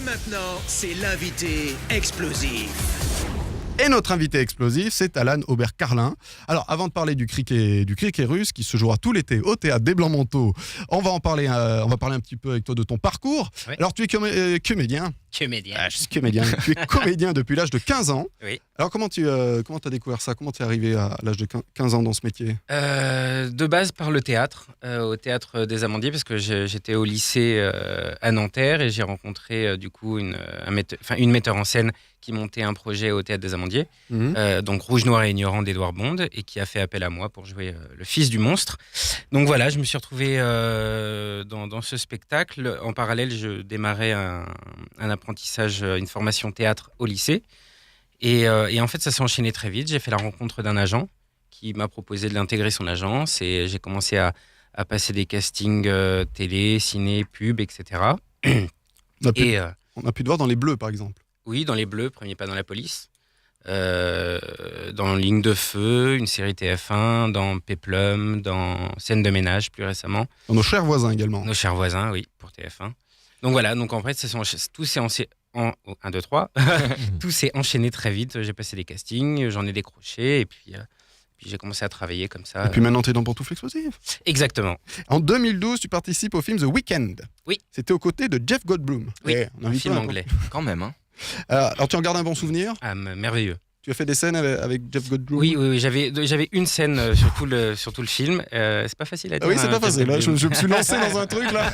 maintenant, c'est l'invité explosif. Et notre invité explosif, c'est Alan Aubert-Carlin. Alors, avant de parler du cricket russe qui se jouera tout l'été au théâtre des Blancs-Manteaux, on va parler un petit peu avec toi de ton parcours. Oui. Alors, tu es comédien. Comédien. Je suis comédien. Tu es comédien depuis l'âge de 15 ans. Oui. Alors, comment as découvert ça? Comment tu es arrivé à l'âge de 15 ans dans ce métier? De base par le théâtre, au théâtre des Amandiers, parce que j'étais au lycée à Nanterre et j'ai rencontré du coup une metteur en scène qui montait un projet au théâtre des Amandiers, donc Rouge, Noir et Ignorant d'Édouard Bond, et qui a fait appel à moi pour jouer le fils du monstre. Donc voilà, je me suis retrouvé dans ce spectacle. En parallèle, je démarrais un apprentissage, une formation théâtre au lycée. Et en fait, ça s'est enchaîné très vite. J'ai fait la rencontre d'un agent qui m'a proposé de l'intégrer son agence et j'ai commencé à passer des castings télé, ciné, pub, etc. On a pu te voir dans Les Bleus, par exemple. Oui, dans Les Bleus, Premier pas dans la police. Dans Ligne de feu, une série TF1, dans Péplum, dans Scène de ménage plus récemment. Dans Nos chers voisins également. Nos chers voisins, oui, pour TF1. Donc voilà, donc en fait, tout s'est tout s'est enchaîné très vite. J'ai passé des castings, j'en ai décroché et puis j'ai commencé à travailler comme ça. Et puis maintenant, tu es dans Pantoufle Explosif. Exactement. En 2012, tu participes au film The Weeknd. Oui. C'était aux côtés de Jeff Goldblum. Oui, on un film anglais. Quand même, hein. Alors, tu en gardes un bon souvenir? Ah, merveilleux. Tu as fait des scènes avec Jeff Goldblum? Oui, j'avais une scène sur tout le film. C'est pas facile à dire. Ah oui, c'est pas facile. Là, je me suis lancé dans un truc là.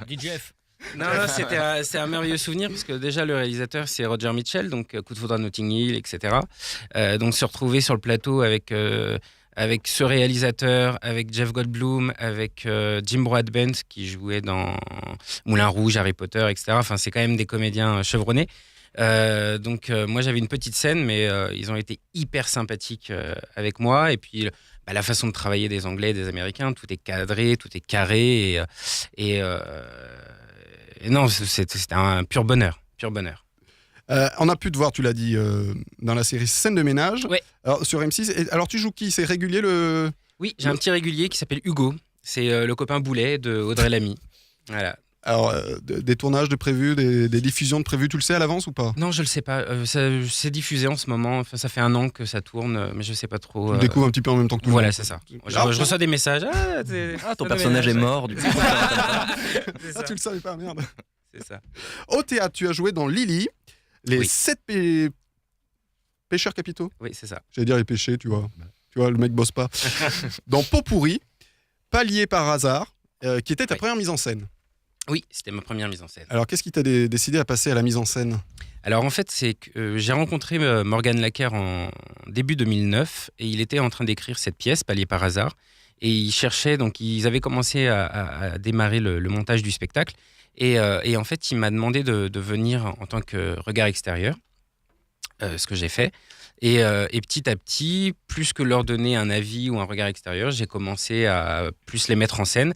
Dis Jeff. Non, c'est un merveilleux souvenir parce que déjà le réalisateur c'est Roger Mitchell, donc Coup de foudre à Notting Hill, etc. Donc se retrouver sur le plateau avec ce réalisateur, avec Jeff Goldblum, avec Jim Broadbent qui jouait dans Moulin Rouge, Harry Potter, etc. Enfin, c'est quand même des comédiens chevronnés. Donc moi j'avais une petite scène, mais ils ont été hyper sympathiques avec moi. Et puis la façon de travailler des Anglais et des Américains, tout est cadré, tout est carré. Et non, c'était un pur bonheur. On a pu te voir, tu l'as dit, dans la série Scène de ménage. Ouais. Alors, sur M6. Alors, tu joues qui? C'est régulier Oui, j'ai un petit régulier qui s'appelle Hugo. C'est le copain Boulet de Audrey Lamy. Voilà. Alors, des tournages de prévus, des diffusions de prévues, tu le sais à l'avance ou pas? Non, je le sais pas. C'est diffusé en ce moment. Enfin, ça fait 1 an que ça tourne, mais je sais pas trop. Tu le découvres un petit peu en même temps que tout le monde. Voilà, c'est ça. Je reçois des messages. Ton personnage est mort, du coup. Ah, tu le savais pas, merde. C'est ça. Au théâtre, tu as joué dans Lily, les Oui. 7 pêcheurs capitaux. Oui, c'est ça. J'allais dire les péchés, tu vois. Tu vois, le mec bosse pas. Dans Pot pourri, Pas lié par hasard, qui était ta première mise en scène. Oui, c'était ma première mise en scène. Alors, qu'est-ce qui t'a décidé à passer à la mise en scène? Alors en fait, c'est que j'ai rencontré Morgan Laquer en début 2009 et il était en train d'écrire cette pièce, Pas lié par hasard. Et il cherchait, donc ils avaient commencé à démarrer le montage du spectacle. Et en fait, il m'a demandé de venir en tant que regard extérieur, ce que j'ai fait. Et petit à petit, plus que leur donner un avis ou un regard extérieur, j'ai commencé à plus les mettre en scène.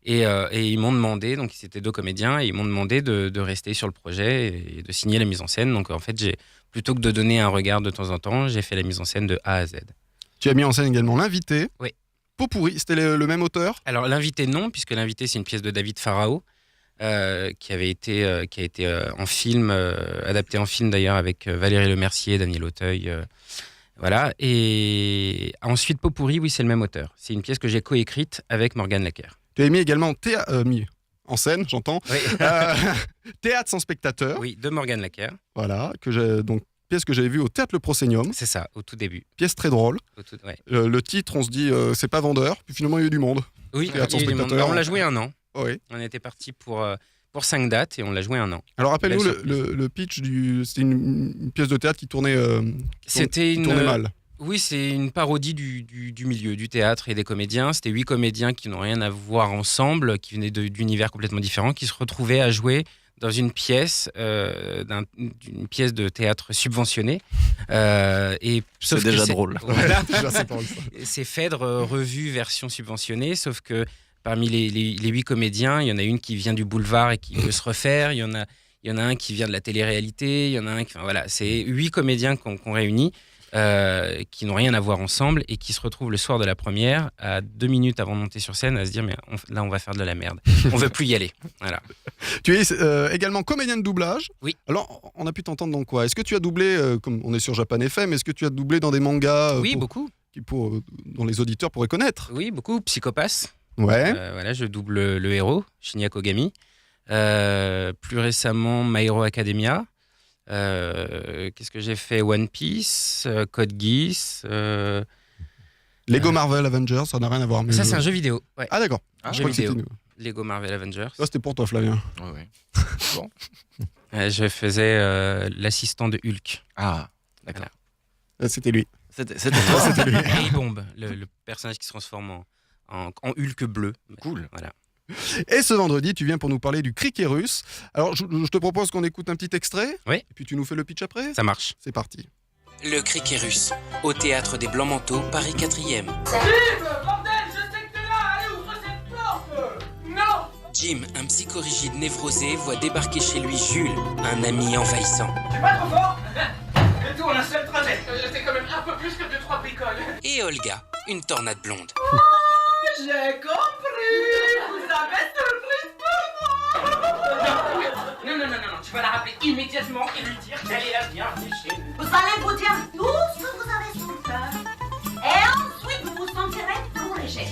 Et ils m'ont demandé, donc c'était 2 comédiens, et ils m'ont demandé de rester sur le projet et de signer la mise en scène. Donc en fait, plutôt que de donner un regard de temps en temps, j'ai fait la mise en scène de A à Z. Tu as mis en scène également L'invité. Oui. Pot pourri, c'était le même auteur? Alors l'invité non, puisque l'invité c'est une pièce de David Farao, qui a été en film, adapté en film d'ailleurs avec Valérie Lemercier, Daniel Auteuil. Voilà. Et ensuite Pot pourri, oui, c'est le même auteur. C'est une pièce que j'ai coécrite avec Morgan Laquer. Tu as mis également mis en scène, j'entends. Oui. Théâtre sans spectateur. Oui, de Morgan Laquer. Voilà, donc pièce que j'avais vue au Théâtre Le Proscenium. C'est ça, au tout début. Pièce très drôle. Ouais. Le titre, on se dit, c'est pas vendeur. Puis finalement, il y a eu du monde. Oui, Théâtre sans il y a du monde. spectateur. On l'a joué 1 an. Oui. On était parti pour 5 dates et on l'a joué 1 an. Alors rappelle-nous Belle surprise. le pitch c'était une pièce de théâtre qui tournait mal. Oui, c'est une parodie du milieu, du théâtre et des comédiens. C'était 8 comédiens qui n'ont rien à voir ensemble, qui venaient d'univers complètement différents, qui se retrouvaient à jouer dans une pièce, d'une pièce de théâtre subventionnée. C'est déjà drôle. Voilà. Déjà, c'est pas mal, ça. C'est Phèdre revu version subventionnée, sauf que parmi les 8 comédiens, il y en a une qui vient du boulevard et qui veut se refaire. Il y en a un qui vient de la télé-réalité. Il y en a un qui... Enfin, voilà, c'est 8 comédiens qu'on réunit. qui n'ont rien à voir ensemble et qui se retrouvent le soir de la première, à 2 minutes avant de monter sur scène, à se dire mais là on va faire de la merde. On veut plus y aller. Voilà. Tu es également comédien de doublage. Oui. Alors, on a pu t'entendre dans quoi? Est-ce que tu as doublé, comme on est sur Japan FM, est-ce que tu as doublé dans des mangas Oui, beaucoup. dont les auditeurs pourraient connaître? Oui, beaucoup. Psychopass. Ouais. Voilà, je double le héros, Shinya Kogami. Plus récemment, My Hero Academia. Qu'est-ce que j'ai fait? One Piece, Code Geass. Lego Marvel Avengers, ça n'a rien à voir. Mais Ça, c'est un jeu vidéo. Ouais. Ah, d'accord. Un Je jeu crois que vidéo. c'était Lego Marvel Avengers. Ça, c'était pour toi, Flavien. Ouais. Bon. Je faisais l'assistant de Hulk. Ah, d'accord. C'était lui. C'était toi. C'était lui. Ray Bomb, le personnage qui se transforme en Hulk bleu. Cool. Voilà. Et ce vendredi, tu viens pour nous parler du cricket russe. Alors, je te propose qu'on écoute un petit extrait. Oui. Et puis tu nous fais le pitch après. Ça marche. C'est parti. Le cricket russe, au théâtre des Blancs-Manteaux, Paris 4e. Bordel, je sais que t'es là, allez ouvre cette porte. Non. Jim, un psychorigide névrosé, voit débarquer chez lui Jules, un ami envahissant. Tu es pas trop fort. Et tout en un seul trajet. C'est quand même un peu plus que 2-3 bricoles. Et Olga, une tornade blonde. J'ai compris. Vous avez surprise pour moi. Non, tu vas la rappeler immédiatement et lui dire qu'elle est la bienvenue chez nous. Vous allez vous dire tout ce que vous avez sur le cœur. Et ensuite, vous vous sentirez tout léger.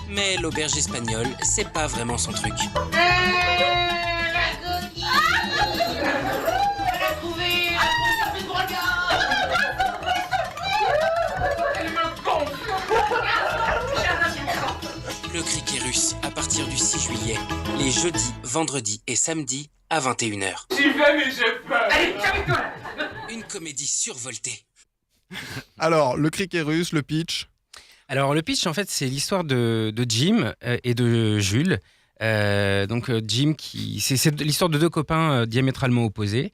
Mais l'auberge espagnole, c'est pas vraiment son truc. La coquille. Elle a trouvé un bon service de regard. Elle me gonfle. J'ai un assistant. Le cricket russe, à partir du 6 juillet, les jeudis, vendredis et samedis à 21h. J'y vais mais j'ai peur. Allez, calme-toi. Une comédie survoltée. Alors, le cricket russe, le pitch. Alors, le pitch, en fait, c'est l'histoire de Jim et de Jules. Jim, c'est l'histoire de deux copains diamétralement opposés.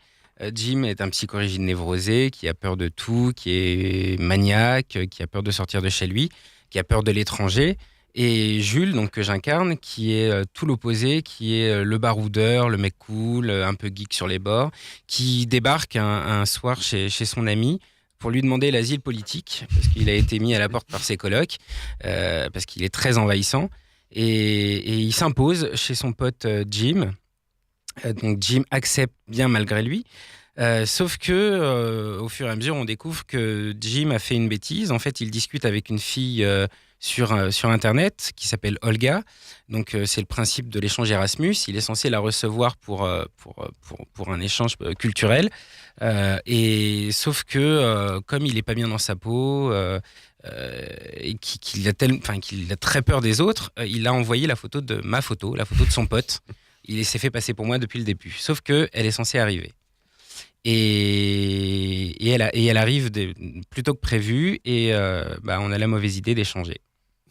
Jim est un psychorigide névrosé qui a peur de tout, qui est maniaque, qui a peur de sortir de chez lui, qui a peur de l'étranger. Et Jules, donc, que j'incarne, qui est tout l'opposé, qui est le baroudeur, le mec cool, un peu geek sur les bords, qui débarque un soir chez son ami pour lui demander l'asile politique, parce qu'il a été mis à la porte par ses colocs, parce qu'il est très envahissant. Et il s'impose chez son pote Jim. Donc Jim accepte bien malgré lui. Sauf que, au fur et à mesure, on découvre que Jim a fait une bêtise. En fait, il discute avec une fille sur Internet qui s'appelle Olga. Donc, c'est le principe de l'échange Erasmus. Il est censé la recevoir pour un échange culturel. Sauf que, comme il n'est pas bien dans sa peau et qu'il a très peur des autres, il a envoyé la photo de son pote. Il s'est fait passer pour moi depuis le début. Sauf qu'elle est censée arriver. Et elle arrive plus tôt que prévu et on a la mauvaise idée d'échanger.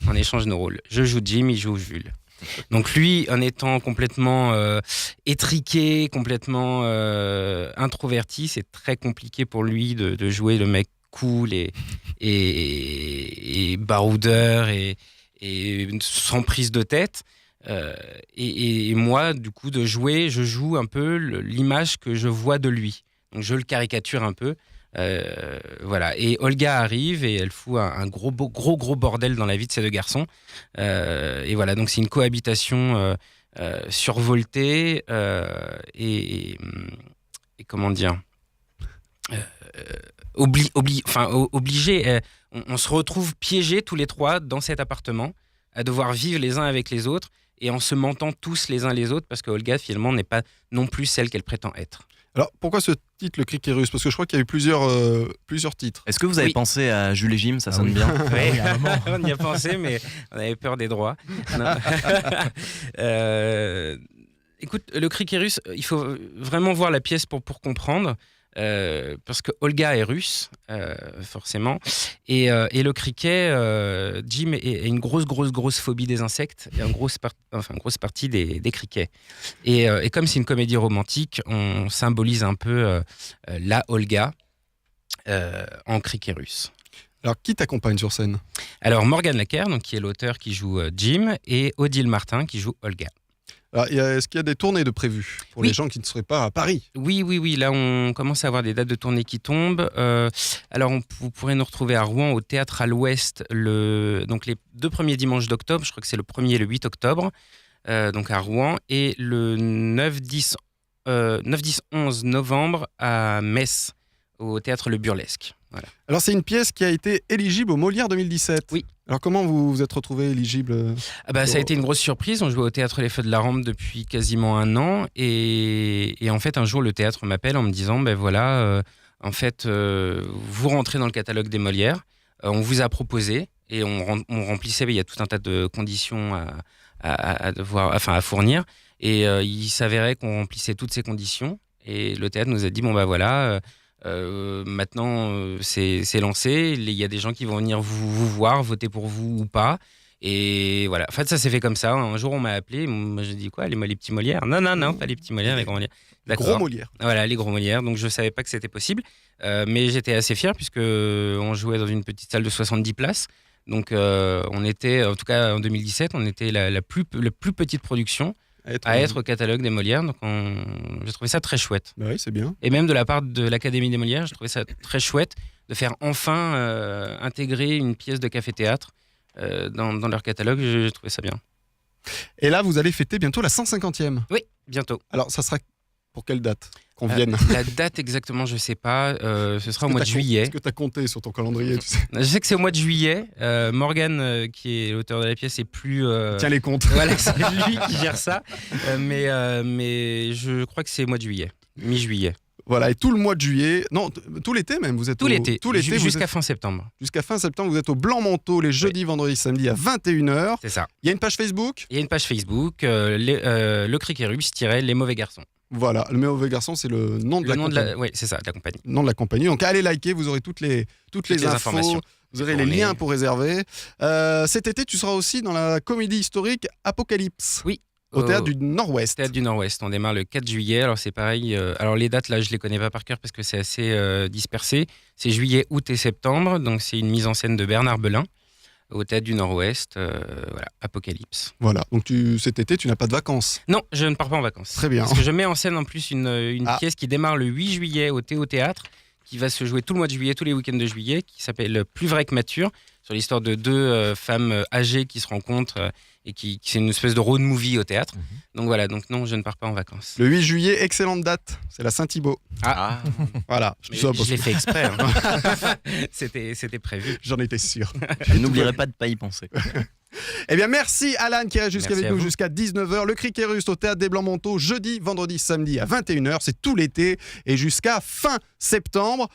On échange nos rôles. Je joue Jim, il joue Jules. Donc lui, en étant complètement étriqué, complètement introverti, c'est très compliqué pour lui de jouer le mec cool et baroudeur et sans prise de tête. Et moi, du coup, je joue un peu l'image que je vois de lui. Donc je le caricature un peu. Voilà. Et Olga arrive et elle fout un gros bordel dans la vie de ces deux garçons. Et voilà, donc c'est une cohabitation survoltée et comment dire, obligée. On se retrouve piégés tous les trois dans cet appartement à devoir vivre les uns avec les autres et en se mentant tous les uns les autres parce que Olga finalement n'est pas non plus celle qu'elle prétend être. Alors, pourquoi ce titre, le cricket russe? Parce que je crois qu'il y a eu plusieurs titres. Est-ce que vous avez pensé à Jules et Jim? Ça sonne bien. Oui, on y a pensé, mais on avait peur des droits. Écoute, le cricket russe, il faut vraiment voir la pièce pour comprendre. Parce que Olga est russe, forcément, et le cricket, Jim a une grosse phobie des insectes, et une grosse partie des crickets. Et comme c'est une comédie romantique, on symbolise un peu la Olga en cricket russe. Alors, qui t'accompagne sur scène? Alors, Morgane Laquer, donc, qui est l'auteur qui joue Jim, et Odile Martin qui joue Olga. Alors, est-ce qu'il y a des tournées de prévues pour Oui. les gens qui ne seraient pas à Paris? Oui. Là, on commence à avoir des dates de tournée qui tombent. Alors, vous pourrez nous retrouver à Rouen, au Théâtre à l'Ouest, donc les 2 premiers dimanches d'octobre. Je crois que c'est le 1er et le 8 octobre, donc à Rouen. Et le 9, 10, 11 novembre à Metz, au Théâtre Le Burlesque. Voilà. Alors, c'est une pièce qui a été éligible au Molière 2017. Oui. Alors, comment vous vous êtes retrouvé éligible? Ça a été une grosse surprise. On jouait au Théâtre Les Feux de la Rampe depuis quasiment 1 an. Et en fait, un jour, le théâtre m'appelle en me disant, vous rentrez dans le catalogue des Molières. On vous a proposé et on remplissait, il y a tout un tas de conditions à fournir. Et il s'avérait qu'on remplissait toutes ces conditions. Et le théâtre nous a dit, maintenant, c'est lancé. Il y a des gens qui vont venir vous voir, voter pour vous ou pas. Et voilà. En fait, ça s'est fait comme ça. Un jour, on m'a appelé. Moi, j'ai dit quoi, les petits Molières? Non, pas les petits Molières, les grands Molières. D'accord. Gros Molière. Voilà, les gros Molières. Donc, je savais pas que c'était possible. Mais j'étais assez fier puisque on jouait dans une petite salle de 70 places. Donc, on était, en tout cas en 2017, on était la plus petite production à être au catalogue des Molières. Donc, j'ai trouvé ça très chouette. Bah oui, c'est bien. Et même de la part de l'Académie des Molières, j'ai trouvé ça très chouette de faire enfin intégrer une pièce de café-théâtre dans leur catalogue. J'ai trouvé ça bien. Et là, vous allez fêter bientôt la 150e. Oui, bientôt. Alors, ça sera pour quelle date qu'on vienne? La date exactement, je sais pas. Ce sera au mois de juillet. Est-ce que tu as compté sur ton calendrier, tu sais? Je sais que c'est au mois de juillet. Morgane, qui est l'auteur de la pièce, est plus. Tiens les comptes. Voilà, c'est lui qui gère ça. Mais je crois que c'est au mois de juillet, mi-juillet. Voilà, et tout le mois de juillet, non, tout l'été même, vous êtes Tout l'été, vous jusqu'à êtes- fin septembre. jusqu'à fin septembre, vous êtes au Blanc Manteau les jeudis, vendredis, samedis à 21h. C'est ça. Il y a une page Facebook. Il y a une page Facebook, le Criquet-Russe-Les Mauvais Garçons. Voilà, le mauvais garçon, c'est le nom de Le la nom compagnie. Oui, c'est ça, de la compagnie. Nom de la compagnie. Donc allez liker, vous aurez toutes les les infos, informations. vous aurez les Tournée. liens pour réserver. Cet été, tu seras aussi dans la comédie historique Apocalypse. Oui. Au théâtre du Nord-Ouest. Théâtre du Nord-Ouest. On démarre le 4 juillet. Alors, c'est pareil. Alors, les dates, là, je les connais pas par cœur parce que c'est assez dispersé. C'est juillet, août et septembre. Donc, c'est une mise en scène de Bernard Belin au Théâtre du Nord-Ouest. Voilà, Apocalypse. Voilà, donc cet été, tu n'as pas de vacances. Non, je ne pars pas en vacances. Très bien. Parce que je mets en scène en plus une pièce qui démarre le 8 juillet au Théâtre, qui va se jouer tout le mois de juillet, tous les week-ends de juillet, qui s'appelle Plus vrai que mature, sur l'histoire de 2 femmes âgées qui se rencontrent et qui c'est une espèce de road movie au théâtre. Donc voilà, donc non, je ne pars pas en vacances. Le 8 juillet, excellente date, c'est la Saint-Thibaut. Ah, Voilà, je Mais dis ça je parce l'ai que fait exprès. hein. c'était prévu. j'en étais sûr. je n'oublierai pas de pas y penser. Eh bien, merci Alan qui reste Merci avec à nous vous. jusqu'à 19h. Le Criquet Russe au Théâtre des Blancs-Manteaux, jeudi, vendredi, samedi à 21h. C'est tout l'été et jusqu'à fin septembre.